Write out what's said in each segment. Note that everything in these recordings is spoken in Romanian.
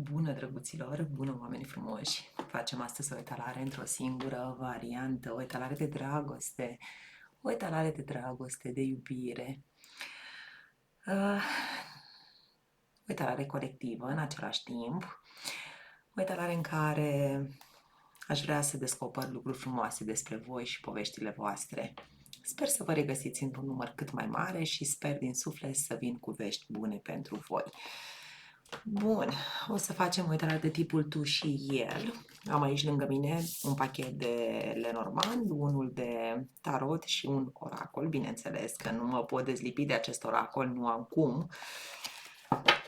Bună, drăguților! Bună, oameni frumoși! Facem astăzi o etalare într-o singură variantă, o etalare de dragoste, o etalare de dragoste, de iubire, uh, o etalare colectivă în același timp, o etalare în care aș vrea să descoper lucruri frumoase despre voi și poveștile voastre. Sper să vă regăsiți într-un număr cât mai mare și sper din suflet să vin cu vești bune pentru voi. Bun, o să facem o etalare de tipul tu și el. Am aici lângă mine un pachet de Lenormand, unul de tarot și un oracol. Bineînțeles că nu mă pot dezlipi de acest oracol, nu am cum.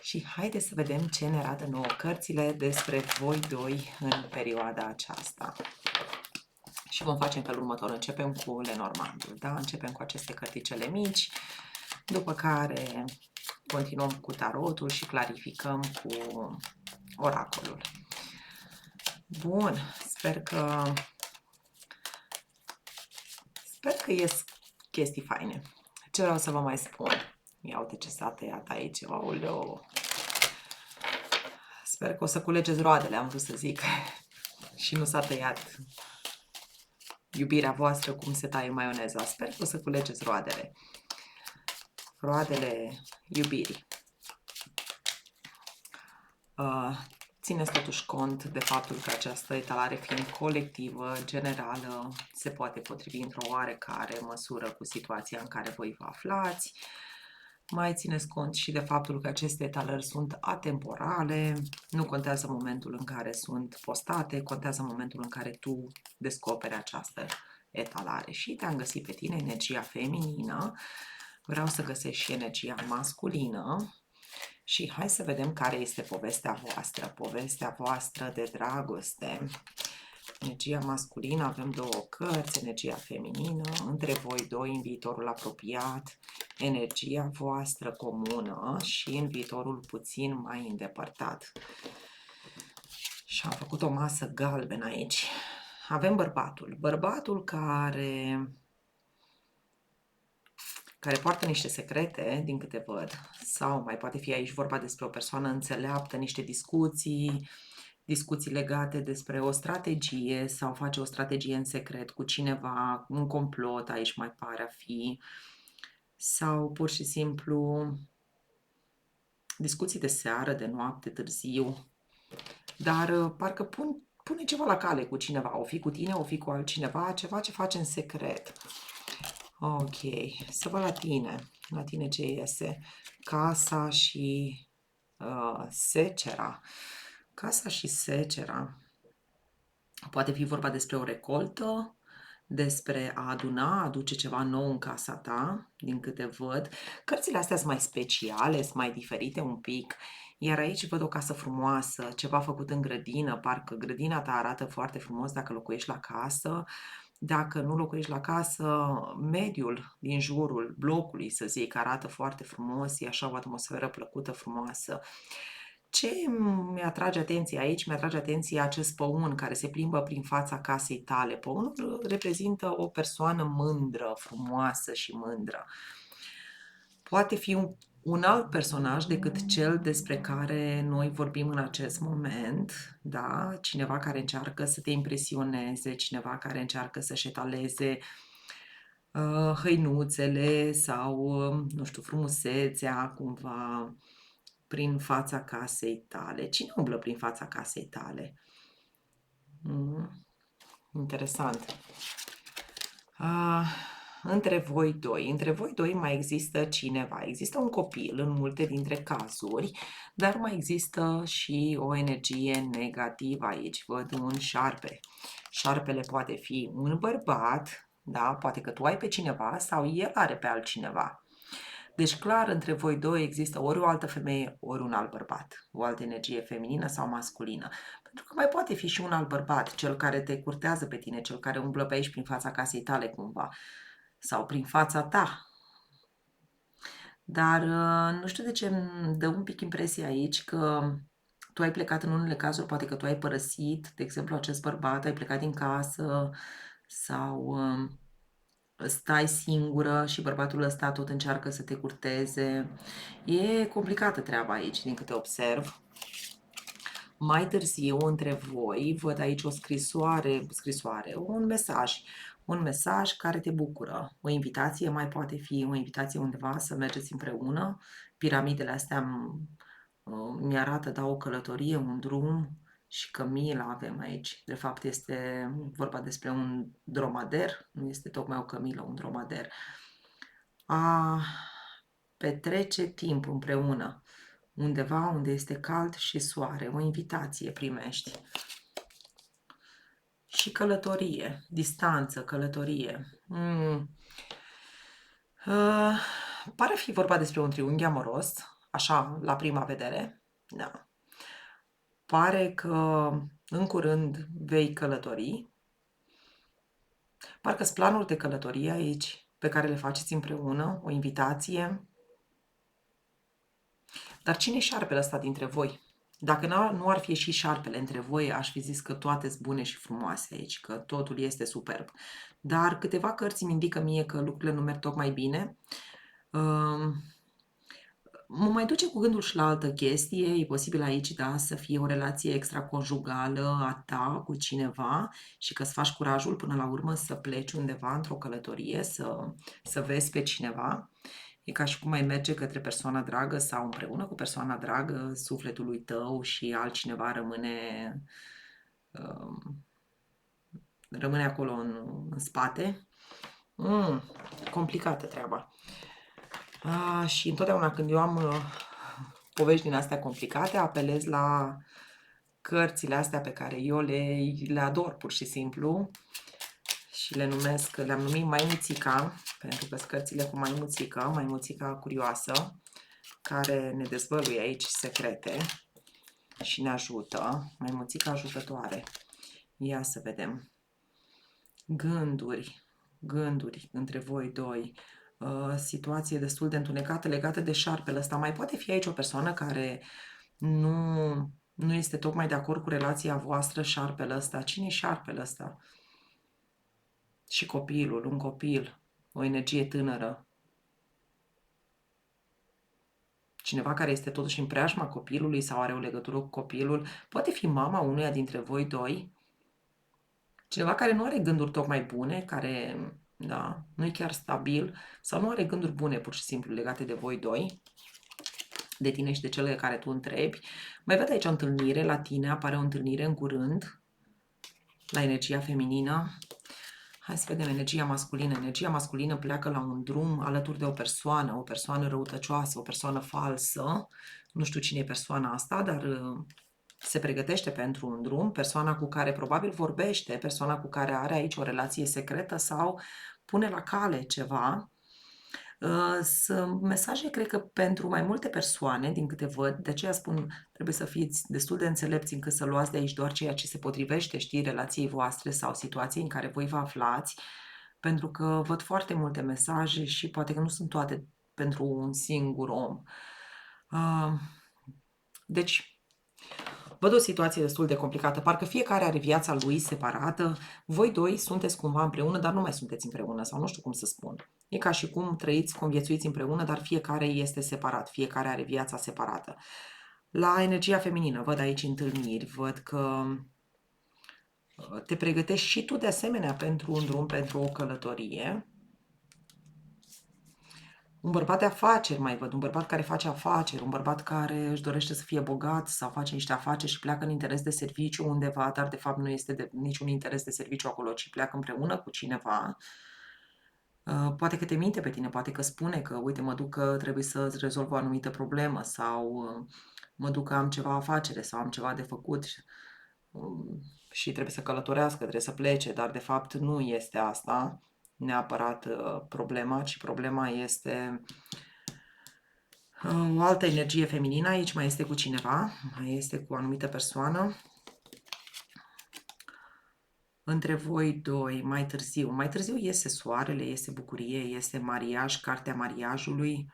Și haideți să vedem ce ne arată nouă cărțile despre voi doi în perioada aceasta. Și vom face în felul următor. Începem cu Lenormandul, da? Începem cu aceste cărticele mici, după care continuăm cu tarotul și clarificăm cu oracolul. Bun, sper că ies chestii faine. Ce vreau să vă mai spun? Ia uite ce s-a tăiat aici, aoleo. Sper că o să culegeți roadele, am vrut să zic. Și nu s-a tăiat iubirea voastră cum se taie maioneza. Sper că o să culegeți roadele. Roadele iubirii. Țineți totuși cont de faptul că această etalare fiind colectivă, generală, se poate potrivi într-o oarecare măsură cu situația în care voi vă aflați. Mai țineți cont și de faptul că aceste etalări sunt atemporale, nu contează momentul în care sunt postate, contează momentul în care tu descoperi această etalare. Și te-am găsit pe tine energia feminină, vreau să găsesc și energia masculină. Și hai să vedem care este povestea voastră de dragoste. Energia masculină, avem două cărți, energia feminină, între voi doi în viitorul apropiat, energia voastră comună și în viitorul puțin mai îndepărtat. Și am făcut o masă galbenă aici. Avem bărbatul care poartă niște secrete, din câte văd, sau mai poate fi aici vorba despre o persoană înțeleaptă, niște discuții legate despre o strategie sau face o strategie în secret cu cineva, un complot aici mai pare a fi, sau pur și simplu discuții de seară, de noapte, târziu, dar parcă pune ceva la cale cu cineva, o fi cu tine, o fi cu altcineva, ceva ce face în secret. Ok, să văd la tine ce iese. Casa și secera. Casa și secera. Poate fi vorba despre o recoltă, despre a aduna, a aduce ceva nou în casa ta, din câte văd. Cărțile astea sunt mai speciale, sunt mai diferite un pic. Iar aici văd o casă frumoasă, ceva făcut în grădină, parcă grădina ta arată foarte frumos dacă locuiești la casă. Dacă nu locuiești la casă, mediul din jurul blocului, să zic, arată foarte frumos, e așa o atmosferă plăcută, frumoasă. Ce mi-atrage atenția aici? Mi-atrage atenția acest păun care se plimbă prin fața casei tale. Păunul reprezintă o persoană mândră, frumoasă și mândră. Poate fi un alt personaj decât cel despre care noi vorbim în acest moment, da? Cineva care încearcă să te impresioneze, cineva care încearcă să-și etaleze hăinuțele sau, nu știu, frumusețea cumva prin fața casei tale. Cine umblă prin fața casei tale? Interesant. Între voi doi mai există cineva. Există un copil în multe dintre cazuri, dar mai există și o energie negativă aici. Văd un șarpe. Șarpele poate fi un bărbat, da? Poate că tu ai pe cineva sau el are pe altcineva. Deci clar, între voi doi există ori o altă femeie, ori un alt bărbat, o altă energie feminină sau masculină. Pentru că mai poate fi și un alt bărbat, cel care te curtează pe tine, cel care umblă pe aici prin fața casei tale cumva, sau prin fața ta. Dar nu știu de ce îmi dă un pic impresia aici că tu ai plecat în unele cazuri, poate că tu ai părăsit, de exemplu, acest bărbat, ai plecat din casă sau stai singură și bărbatul ăsta tot încearcă să te curteze. E complicată treaba aici, din câte observ. Mai târziu, între voi, văd aici o scrisoare, un mesaj care te bucură. O invitație mai poate fi o invitație undeva să mergeți împreună. Piramidele astea mi-arată, da, o călătorie, un drum și cămilă avem aici. De fapt, este vorba despre un dromader, nu este tocmai o cămilă, un dromader. A petrece timp împreună, undeva unde este cald și soare, o invitație primești. Și călătorie, distanță, călătorie. Pare fi vorba despre un triunghi amoros, așa, la prima vedere. Da. Pare că în curând vei călători. Parcă-s planuri de călătorie aici, pe care le faceți împreună, o invitație. Dar cine e șarpele ăsta dintre voi? Dacă nu ar fi și șarpele între voi, aș fi zis că toate sunt bune și frumoase aici, că totul este superb. Dar câteva cărți îmi indică mie că lucrurile nu merg tocmai bine. Mă mai duce cu gândul și la altă chestie, e posibil aici, da, să fie o relație extraconjugală a ta cu cineva și că îți faci curajul până la urmă să pleci undeva într-o călătorie, să vezi pe cineva. E ca și cum ai merge către persoana dragă sau împreună cu persoana dragă sufletului tău și altcineva rămâne acolo în spate. Complicată treaba. Și întotdeauna când eu am povești din astea complicate, apelez la cărțile astea pe care eu le ador pur și simplu și le-am numit Maimuțica, pentru că sunt cărțile cu Maimuțica curioasă, care ne dezvăluie aici secrete și ne ajută. Maimuțica ajutătoare. Ia să vedem. Gânduri între voi doi. Situație destul de întunecată legată de șarpele ăsta. Mai poate fi aici o persoană care nu este tocmai de acord cu relația voastră, șarpele ăsta. Cine e șarpele ăsta? Și copilul, un copil, o energie tânără. Cineva care este totuși în preajma copilului sau are o legătură cu copilul. Poate fi mama unuia dintre voi doi. Cineva care nu are gânduri tocmai bune, care, da, nu e chiar stabil sau nu are gânduri bune pur și simplu legate de voi doi, de tine și de cele care tu întrebi. Mai văd aici o întâlnire la tine, apare o întâlnire în curând, la energia feminină. Hai să vedem energia masculină. Energia masculină pleacă la un drum alături de o persoană răutăcioasă, o persoană falsă. Nu știu cine e persoana asta, dar se pregătește pentru un drum, persoana cu care probabil vorbește, persoana cu care are aici o relație secretă sau pune la cale ceva. Sunt mesaje, cred că pentru mai multe persoane, din câte văd, de aceea spun, trebuie să fiți destul de înțelepți încât să luați de aici doar ceea ce se potrivește, știi, relației voastre sau situației în care voi vă aflați, pentru că văd foarte multe mesaje și poate că nu sunt toate pentru un singur om. Deci, văd o situație destul de complicată. Parcă fiecare are viața lui separată. Voi doi sunteți cumva împreună, dar nu mai sunteți împreună sau nu știu cum să spun. E ca și cum trăiți, conviețuiți împreună, dar fiecare este separat. Fiecare are viața separată. La energia feminină văd aici întâlniri, văd că te pregătești și tu de asemenea pentru un drum, pentru o călătorie. Un bărbat de afaceri mai văd, un bărbat care face afaceri, un bărbat care își dorește să fie bogat sau face niște afaceri și pleacă în interes de serviciu undeva, dar de fapt nu este niciun interes de serviciu acolo, ci pleacă împreună cu cineva. Poate că te minte pe tine, poate că spune că, uite, mă duc că trebuie să rezolv o anumită problemă sau mă duc că am ceva afacere sau am ceva de făcut și trebuie să călătorească, trebuie să plece, dar de fapt nu este asta neapărat problema, ci problema este o altă energie feminină. Aici mai este cu cineva, mai este cu o anumită persoană. Între voi doi, mai târziu iese soarele, iese bucurie, iese mariaj, cartea mariajului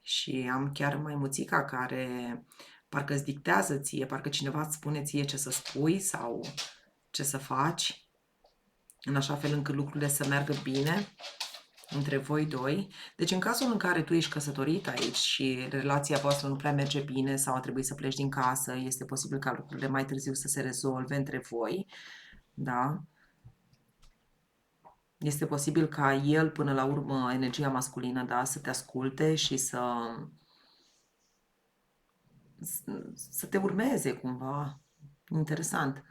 și am chiar Maimuțica care parcă îți dictează ție, parcă cineva îți spune ție ce să spui sau ce să faci, în așa fel încât lucrurile să meargă bine. între voi doi. Deci în cazul în care tu ești căsătorit aici și relația voastră nu prea merge bine sau a trebuit să pleci din casă, este posibil ca lucrurile mai târziu să se rezolve între voi, da? Este posibil ca el, până la urmă, energia masculină, da, să te asculte și să te urmeze cumva. Interesant.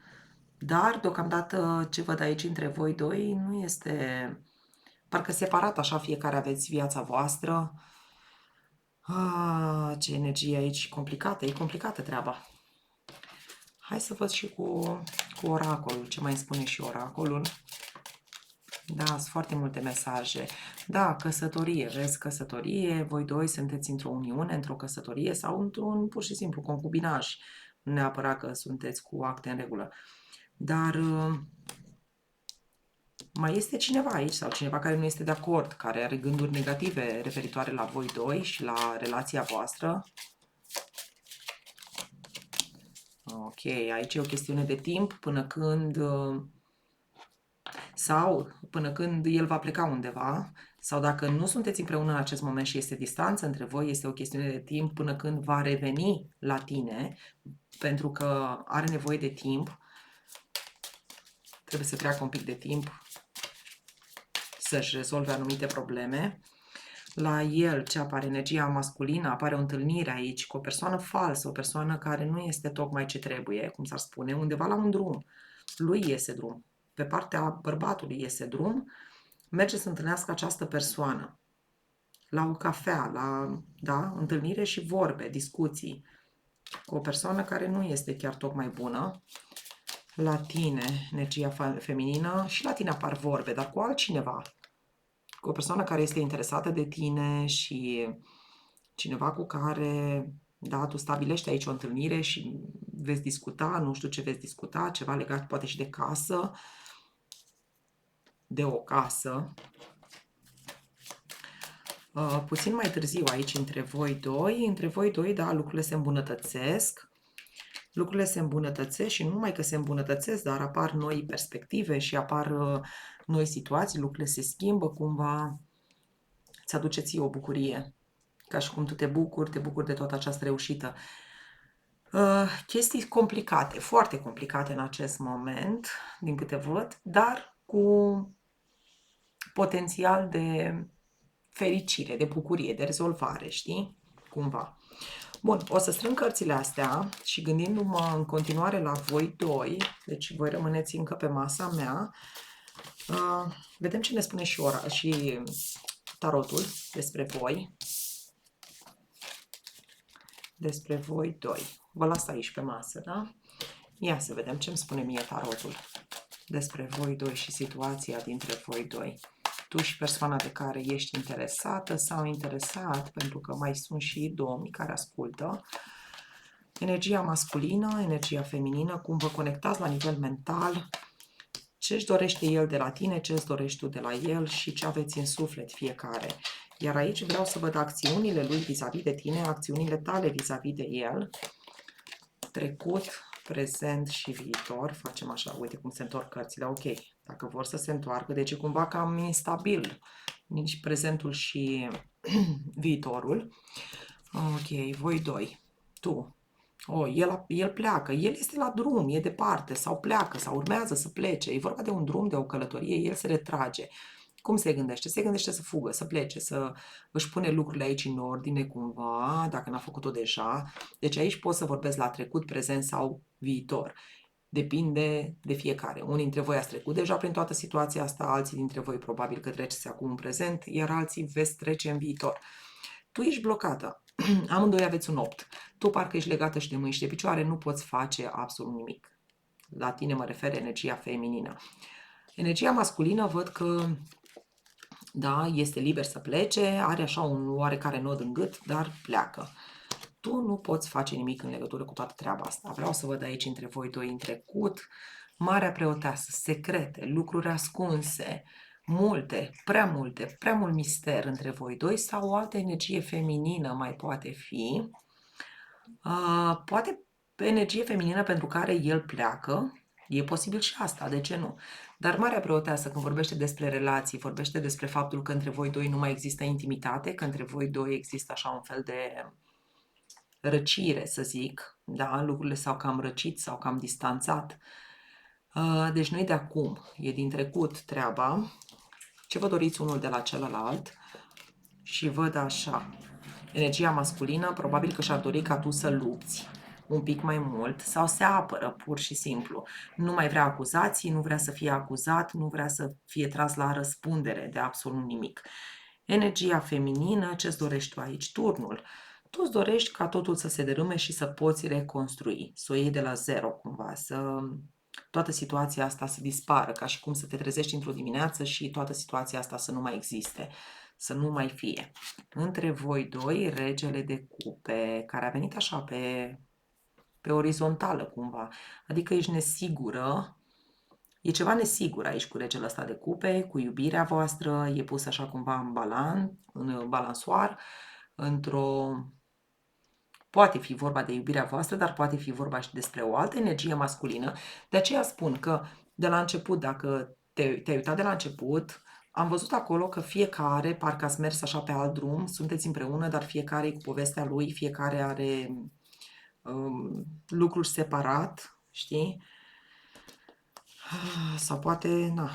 Dar, deocamdată, ce văd aici între voi doi nu este... Parcă separat, așa, fiecare aveți viața voastră. Ce energie aici complicată, e complicată treaba. Hai să văd și cu oracolul, ce mai spune și oracolul. Da, sunt foarte multe mesaje. Da, căsătorie, vezi, căsătorie, voi doi sunteți într-o uniune, într-o căsătorie sau într-un pur și simplu concubinaj. Nu neapărat că sunteți cu acte în regulă. Dar mai este cineva aici sau cineva care nu este de acord, care are gânduri negative referitoare la voi doi și la relația voastră. Ok, aici e o chestiune de timp până când... sau până când el va pleca undeva, sau dacă nu sunteți împreună în acest moment și este distanță între voi, este o chestiune de timp până când va reveni la tine, pentru că are nevoie de timp, trebuie să treacă un pic de timp să-și rezolve anumite probleme. La el ce apare? Energia masculină, apare o întâlnire aici cu o persoană falsă, o persoană care nu este tocmai ce trebuie, cum s-ar spune, undeva la un drum. Lui iese drum. Pe partea bărbatului iese drum, merge să întâlnească această persoană la o cafea, la, da, întâlnire și vorbe, discuții cu o persoană care nu este chiar tocmai bună. La tine, energia feminină, și la tine apar vorbe, dar cu altcineva, cu o persoană care este interesată de tine și cineva cu care, da, tu stabilești aici o întâlnire și veți discuta, nu știu ce veți discuta, ceva legat poate și de casă, de o casă. Puțin mai târziu aici între voi doi, da, lucrurile se îmbunătățesc. Lucrurile se îmbunătățesc și nu numai că se îmbunătățesc, dar apar noi perspective și apar noi situații, lucrurile se schimbă cumva, îți aduce ție o bucurie. Ca și cum tu te bucuri de toată această reușită. Chestii complicate, foarte complicate în acest moment, din câte văd, dar cu potențial de fericire, de bucurie, de rezolvare, știi? Cumva. Bun, o să strâng cărțile astea și gândindu-mă în continuare la voi doi, deci voi rămâneți încă pe masa mea, vedem ce ne spune și tarotul despre voi. Despre voi doi. Vă las aici pe masă, da? Ia să vedem ce îmi spune mie tarotul despre voi doi și situația dintre voi doi. Tu și persoana de care ești interesată sau interesat, pentru că mai sunt și domni care ascultă. Energia masculină, energia feminină, cum vă conectați la nivel mental, ce își dorește el de la tine, ce îți dorești tu de la el și ce aveți în suflet fiecare. Iar aici vreau să văd acțiunile lui vis-a-vis de tine, acțiunile tale vis-a-vis de el, trecut, prezent și viitor. Facem așa, uite cum se întorc cărțile, ok. Dacă vor să se întoarcă, deci e cumva cam instabil, nici prezentul și viitorul. Ok, voi doi, tu. El pleacă, el este la drum, e departe, sau pleacă, sau urmează să plece. E vorba de un drum, de o călătorie, el se retrage. Cum se gândește? Se gândește să fugă, să plece, să își pune lucrurile aici în ordine cumva, dacă n-a făcut-o deja. Deci aici pot să vorbesc la trecut, prezent sau viitor. Depinde de fiecare. Unii dintre voi ați trecut deja prin toată situația asta, alții dintre voi probabil că treceți acum în prezent, iar alții veți trece în viitor. Tu ești blocată. Amândoi aveți un 8. Tu parcă ești legată și de mâini și de picioare, nu poți face absolut nimic. La tine mă refer energia feminină. Energia masculină văd că, da, este liber să plece, are așa un oarecare nod în gât, dar pleacă. Tu nu poți face nimic în legătură cu toată treaba asta. Vreau să văd aici între voi doi în trecut, marea preoteasă, secrete, lucruri ascunse, multe, prea mult mister între voi doi sau o altă energie feminină mai poate fi. Poate energie feminină pentru care el pleacă, E posibil și asta, de ce nu? Dar Marea Preoteasă, când vorbește despre relații, vorbește despre faptul că între voi doi nu mai există intimitate, că între voi doi există așa un fel de răcire, să zic, da? Lucrurile s-au cam răcit, s-au cam distanțat. Deci nu e de acum, e din trecut treaba. Ce vă doriți unul de la celălalt? Și văd așa, energia masculină probabil că și-ar dori ca tu să lupți un pic mai mult sau se apără pur și simplu. Nu mai vrea acuzații, nu vrea să fie acuzat, nu vrea să fie tras la răspundere de absolut nimic. Energia feminină, ce-ți dorești tu aici? Turnul. Tu îți dorești ca totul să se dărâme și să poți reconstrui, să o iei de la zero cumva, să toată situația asta să dispară, ca și cum să te trezești într-o dimineață și toată situația asta să nu mai existe, să nu mai fie. Între voi doi, regele de cupe, care a venit așa pe orizontală cumva, adică ești nesigură, e ceva nesigur aici cu regele ăsta de cupe, cu iubirea voastră, e pus așa cumva în balansoar, într-o... Poate fi vorba de iubirea voastră, dar poate fi vorba și despre o altă energie masculină. De aceea spun că de la început, dacă te-ai uitat de la început, am văzut acolo că fiecare, parcă ați mers așa pe alt drum, sunteți împreună, dar fiecare e cu povestea lui, fiecare are lucruri separat, știi? Sau poate, na,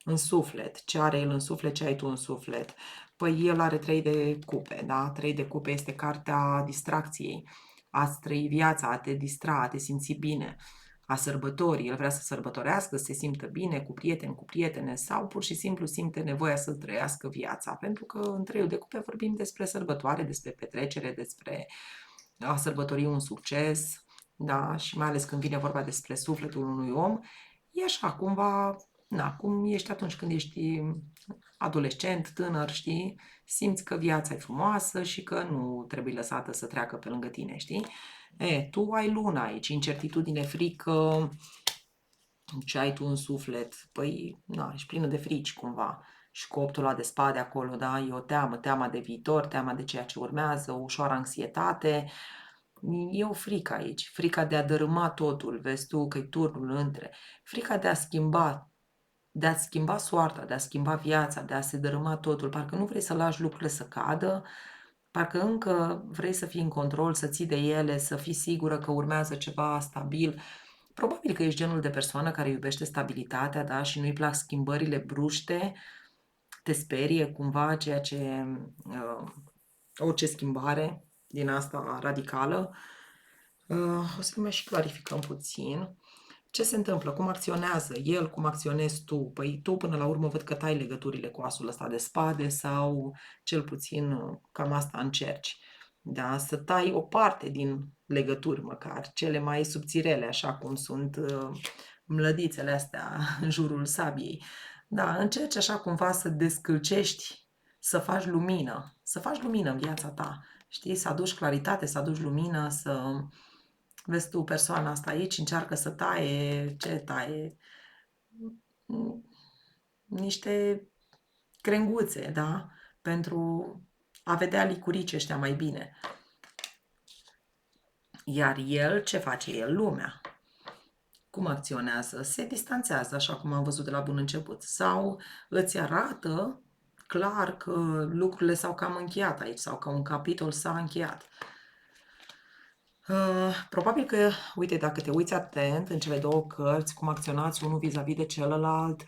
în suflet. Ce are el în suflet, ce ai tu în suflet? Păi el are 3 de cupe, da? 3 de cupe este cartea distracției. A-ți trăi viața, a te distra, a te simți bine, a sărbătorii. El vrea să sărbătorească, să se simtă bine cu prieteni, cu prietene sau pur și simplu simte nevoia să trăiască viața. Pentru că în 3 de cupe vorbim despre sărbătoare, despre petrecere, despre a sărbători un succes, da? Și mai ales când vine vorba despre sufletul unui om, e așa, cumva, na, cum ești atunci când ești adolescent, tânăr, știi? Simți că viața e frumoasă și că nu trebuie lăsată să treacă pe lângă tine, știi? Tu ai luna aici, incertitudine, frică, ce ai tu în suflet? Păi, na, ești plină de frici cumva. Și cu optul ăla de spade acolo, da, e o teamă, teama de viitor, teama de ceea ce urmează, o ușoară anxietate. E o frică aici, frica de a dărâma totul, vezi tu că e turnul între, frica de a schimba soarta, de a schimba viața, de a se dărâma totul, parcă nu vrei să lași lucrurile să cadă, parcă încă vrei să fii în control, să ții de ele, să fii sigură că urmează ceva stabil. Probabil că ești genul de persoană care iubește stabilitatea, da, și nu-i plac schimbările bruște, te sperie cumva ceea ce, orice schimbare din asta radicală. O să mai și clarificăm puțin. Ce se întâmplă? Cum acționează el? Cum acționezi tu? Păi tu până la urmă văd că tai legăturile cu asul ăsta de spade sau cel puțin cam asta încerci. Da? Să tai o parte din legături măcar, cele mai subțirele, așa cum sunt mlădițele astea în jurul sabiei. Da, încerci așa cumva să descălcești, să faci lumină în viața ta. Știi? Să aduci claritate, să aduci lumină, să... Vezi tu, persoana asta aici încearcă să taie, ce taie? Niște crenguțe, da? Pentru a vedea licurici ăștia mai bine. Iar el, ce face el? Lumea. Cum acționează? Se distanțează, așa cum am văzut de la bun început. Sau îți arată clar că lucrurile s-au cam încheiat aici sau că un capitol s-a încheiat. Probabil că, uite, dacă te uiți atent în cele două cărți, cum acționați unul vis-a-vis de celălalt,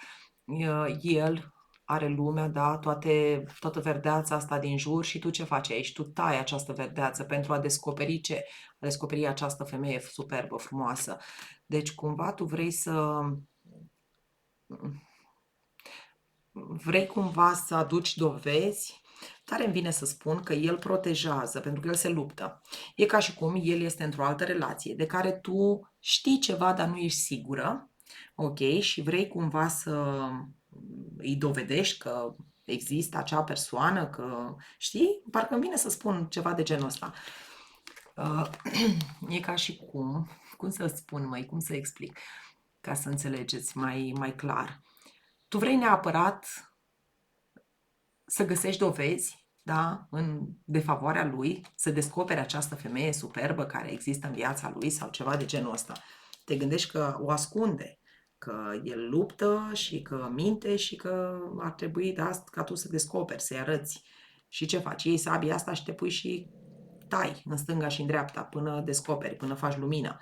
el are lumea, da, toată verdeața asta din jur și tu ce faci aici? Tu tai această verdeață pentru a descoperi ce? A descoperi această femeie superbă, frumoasă. Deci, cumva, tu vrei cumva să aduci dovezi. Tare îmi vine să spun că el protejează, pentru că el se luptă. E ca și cum el este într-o altă relație, de care tu știi ceva, dar nu ești sigură, ok? Și vrei cumva să îi dovedești că există acea persoană, că știi? Parcă îmi vine să spun ceva de genul ăsta. E ca și cum să spun, cum să explic, ca să înțelegeți mai clar. Tu vrei neapărat să găsești dovezi, da, în defavoarea lui, să descoperi această femeie superbă care există în viața lui sau ceva de genul ăsta. te gândești că o ascunde, că el luptă și că minte și că ar trebui ca tu să descoperi, să-i arăți. Și ce faci? Iei sabia asta și te pui și tai în stânga și în dreapta până descoperi, până faci lumină.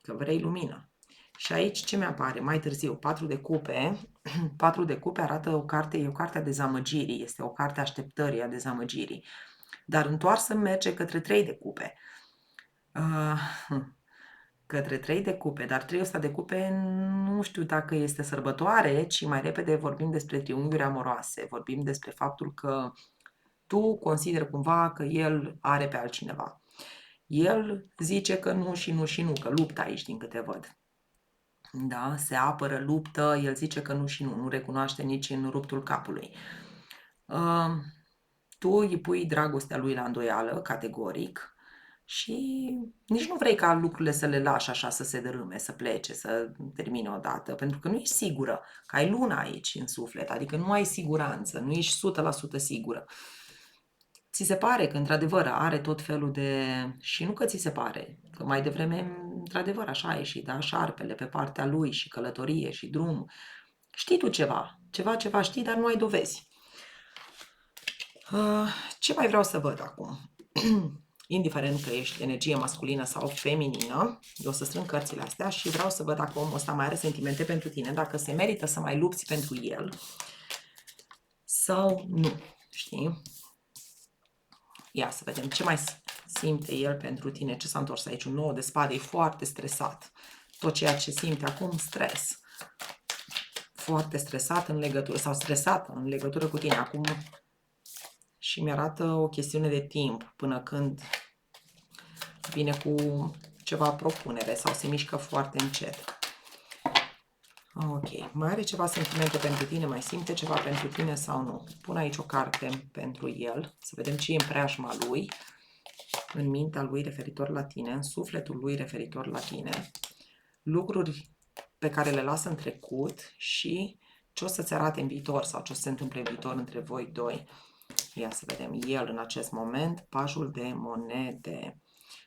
Că vrei lumină. Și aici ce mi-apare? Mai târziu, 4 de cupe. 4 de cupe arată o carte, e o carte a dezamăgirii, este o carte a așteptării, a dezamăgirii. Dar întoarsă merge către 3 de cupe. Către 3 de cupe, dar 3 ăsta de cupe nu știu dacă este sărbătoare, ci mai repede vorbim despre triunghiuri amoroase, vorbim despre faptul că tu consideri cumva că el are pe altcineva. El zice că nu și nu și nu, că luptă aici din câte văd. Da, se apără, luptă, el zice că nu și nu recunoaște nici în ruptul capului. Tu îi pui dragostea lui la îndoială, categoric, și nici nu vrei ca lucrurile să le lași așa să se dărâme, să plece, să termine odată, pentru că nu ești sigură, că ai luna aici în suflet, adică nu ai siguranță, nu ești 100% sigură. Ți se pare că într-adevăr are tot felul de... Și nu că ți se pare, că mai devreme într-adevăr așa a ieșit, da? Șarpele pe partea lui și călătorie și drum. Știi tu ceva știi, dar nu ai dovezi. Ce mai vreau să văd acum? Indiferent că ești energie masculină sau feminină, eu o să strâng cărțile astea și vreau să văd dacă omul ăsta mai are sentimente pentru tine, dacă se merită să mai lupți pentru el sau nu, știi? Ia să vedem ce mai simte el pentru tine, ce s-a întors aici, un 9 de spade, e foarte stresat. Tot ceea ce simte acum, stres. Foarte stresat în legătură, sau stresată în legătură cu tine acum și mi-arată o chestiune de timp până când vine cu ceva propunere sau se mișcă foarte încet. Ok, mai are ceva sentimente pentru tine, mai simte ceva pentru tine sau nu? Pun aici o carte pentru el, să vedem ce e în preajma lui, în mintea lui referitor la tine, în sufletul lui referitor la tine, lucruri pe care le lasă în trecut și ce o să-ți arate în viitor sau ce o să se întâmple în viitor între voi doi. Ia să vedem, el în acest moment, pajul de monede,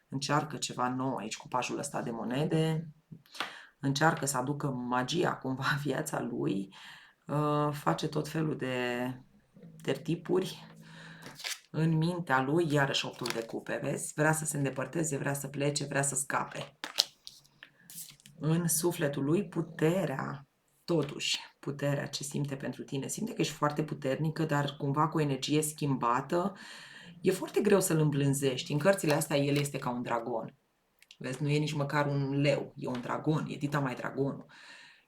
încearcă ceva nou aici cu pajul ăsta de monede, încearcă să aducă magia cumva în viața lui, face tot felul de tertipuri în mintea lui, iarăși 8 de cupe, vezi? Vrea să se îndepărteze, vrea să plece, vrea să scape. În sufletul lui puterea, totuși, puterea ce simte pentru tine. Simte că ești foarte puternică, dar cumva cu o energie schimbată. E foarte greu să-l îmblânzești. În cărțile astea el este ca un dragon. Vezi, nu e nici măcar un leu, e un dragon, e dita mai dragonul.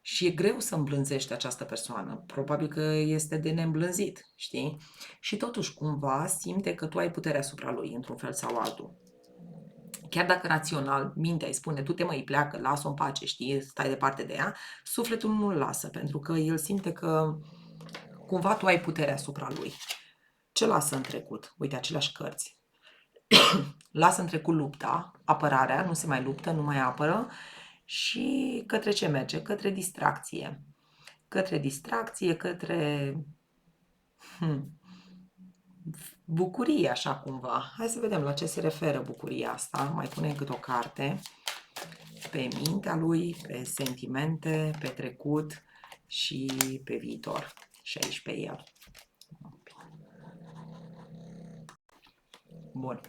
Și e greu să îmblânzești această persoană. Probabil că este de neîmblânzit, știi? Și totuși cumva simte că tu ai puterea asupra lui, într-un fel sau altul. Chiar dacă rațional, mintea îi spune, du-te mă, îi pleacă, lasă-o în pace, știi, stai departe de ea, sufletul nu îl lasă, pentru că el simte că cumva tu ai puterea asupra lui. Ce lasă în trecut? Uite, aceleași cărți. Lasă în trecut lupta, apărarea, nu se mai luptă, nu mai apără și către ce merge? Către distracție. Către distracție, către bucurie, așa cumva. Hai să vedem la ce se referă bucuria asta. Mai punem câte o carte pe mintea lui, pe sentimente, pe trecut și pe viitor. Și aici pe el. Bun.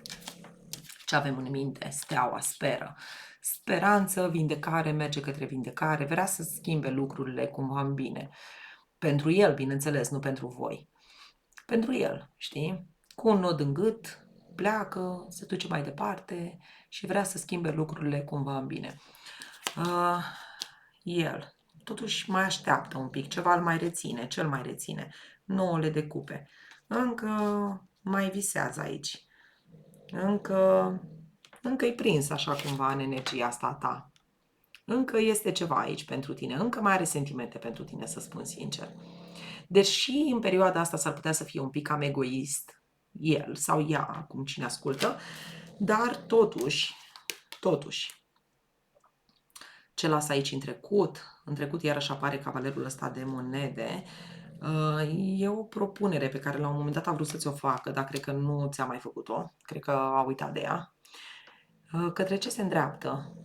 Ce avem în minte? Steaua, speră. Speranță, vindecare, merge către vindecare, vrea să schimbe lucrurile cumva în bine. Pentru el, bineînțeles, nu pentru voi. Pentru el, știi? Cu un nod în gât, pleacă, se duce mai departe și vrea să schimbe lucrurile cumva în bine. El, totuși mai așteaptă un pic, ceva îl mai reține, cel mai reține. 9 de cupe. Încă mai visează aici. Încă e prins așa cumva în energia asta ta. Încă este ceva aici pentru tine. Încă mai are sentimente pentru tine, să spun sincer. Deși în perioada asta s-ar putea să fie un pic cam egoist el sau ea, acum cine ascultă, dar totuși, ce lasă aici în trecut iarăși apare cavalerul ăsta de monede, e o propunere pe care la un moment dat a vrut să ți-o facă, dar cred că nu ți-a mai făcut-o, cred că a uitat de ea. Către ce se îndreaptă?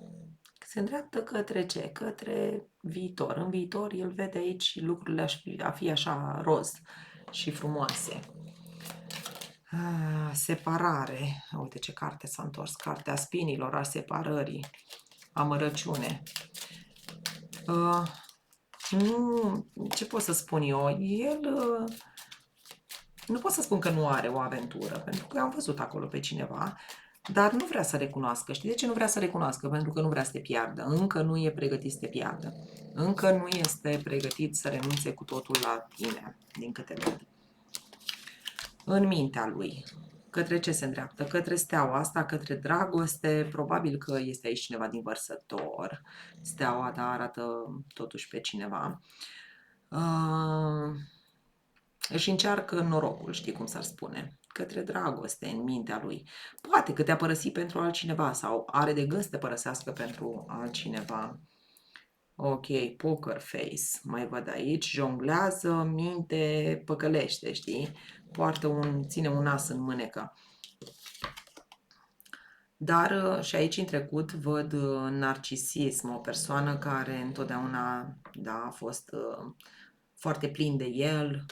Se îndreaptă către ce? Către viitor. În viitor el vede aici lucrurile a fi așa roz și frumoase. Separare. Uite ce carte s-a întors. Cartea spinilor, a separării, amărăciune. Nu, ce pot să spun eu? El nu pot să spun că nu are o aventură, pentru că am văzut acolo pe cineva, dar nu vrea să recunoască. Știi de ce nu vrea să recunoască? Pentru că nu vrea să te piardă. Încă nu e pregătit să te piardă. Încă nu este pregătit să renunțe cu totul la tine, din câte văd. În mintea lui. Către ce se îndreaptă? Către steaua asta, către dragoste. Probabil că este aici cineva din Vărsător. Steaua, dar arată totuși pe cineva. Își încearcă norocul, știi cum s-ar spune, către dragoste în mintea lui. Poate că te-a părăsit pentru altcineva sau are de gând să te părăsească pentru altcineva. Ok, poker face, mai văd aici, jonglează, minte, păcălește, știi? Ține un as în mânecă. Dar și aici în trecut văd narcisism, o persoană care întotdeauna a fost foarte plin de el,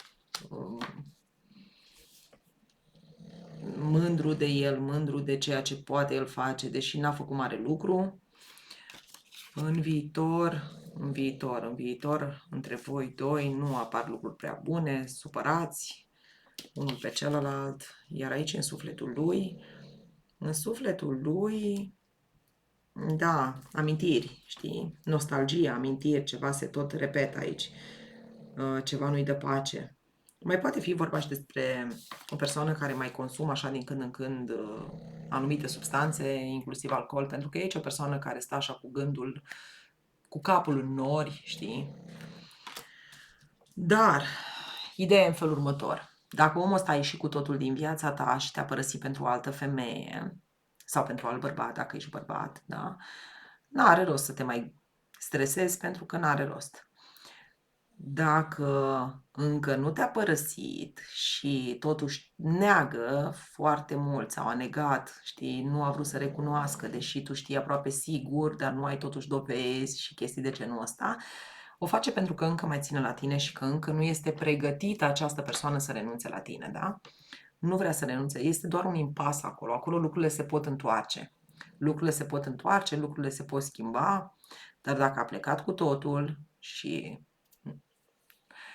mândru de el, mândru de ceea ce poate el face, deși n-a făcut mare lucru. În viitor, între voi doi nu apar lucruri prea bune, supărați unul pe celălalt, iar aici în sufletul lui, da, amintiri, știi? Nostalgie, amintiri, ceva se tot repetă aici, ceva nu-i dă pace. Mai poate fi vorba și despre o persoană care mai consumă așa din când în când anumite substanțe, inclusiv alcool, pentru că e aici o persoană care stă așa cu gândul, cu capul în nori, știi? Dar, ideea e în felul următor. Dacă omul ăsta a ieșit cu totul din viața ta și te-a părăsit pentru o altă femeie, sau pentru alt bărbat, dacă ești bărbat, da? N-are rost să te mai stresezi pentru că n-are rost. Dacă încă nu te-a părăsit și totuși neagă foarte mult sau a negat, știi, nu a vrut să recunoască, deși tu știi aproape sigur, dar nu ai totuși dovezi și chestii de genul ăsta, o face pentru că încă mai ține la tine și că încă nu este pregătită această persoană să renunțe la tine, da? Nu vrea să renunțe, este doar un impas acolo, acolo lucrurile se pot întoarce. Lucrurile se pot schimba, dar dacă a plecat cu totul și...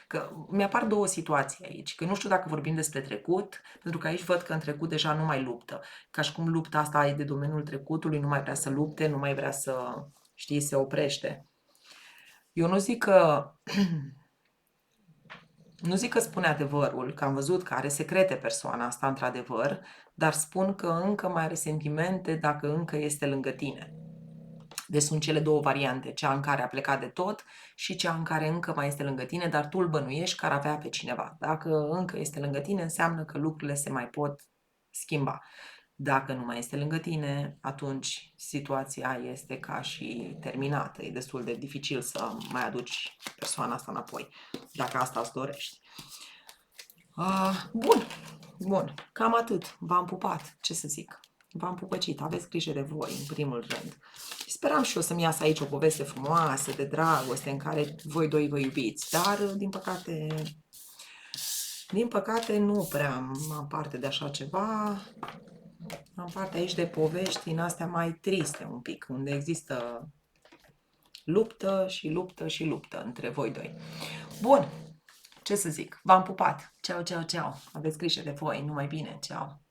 Că mi-apar două situații aici, că nu știu dacă vorbim despre trecut, pentru că aici văd că în trecut deja nu mai luptă. Ca și cum lupta asta e de domeniul trecutului, nu mai vrea să lupte, nu mai vrea să, știi, se oprește. Eu nu zic că... Nu zic că spune adevărul, că am văzut că are secrete persoana asta, într-adevăr, dar spun că încă mai are sentimente dacă încă este lângă tine. Deci sunt cele două variante, cea în care a plecat de tot și cea în care încă mai este lângă tine, dar tu îl bănuiești că ar avea pe cineva. Dacă încă este lângă tine, înseamnă că lucrurile se mai pot schimba. Dacă nu mai este lângă tine, atunci situația este ca și terminată. E destul de dificil să mai aduci persoana asta înapoi, dacă asta îți dorești. Bun, cam atât. V-am pupat, ce să zic. V-am pupăcit, aveți grijă de voi, în primul rând. Speram și eu să-mi iasă aici o poveste frumoasă, de dragoste, în care voi doi vă iubiți, dar, din păcate, nu prea am parte de așa ceva. Am parte aici de povești din astea mai triste un pic, unde există luptă și luptă și luptă între voi doi. Bun, ce să zic, v-am pupat. Ceau, ceau, ceau. Aveți grijă de voi, numai bine, ceau.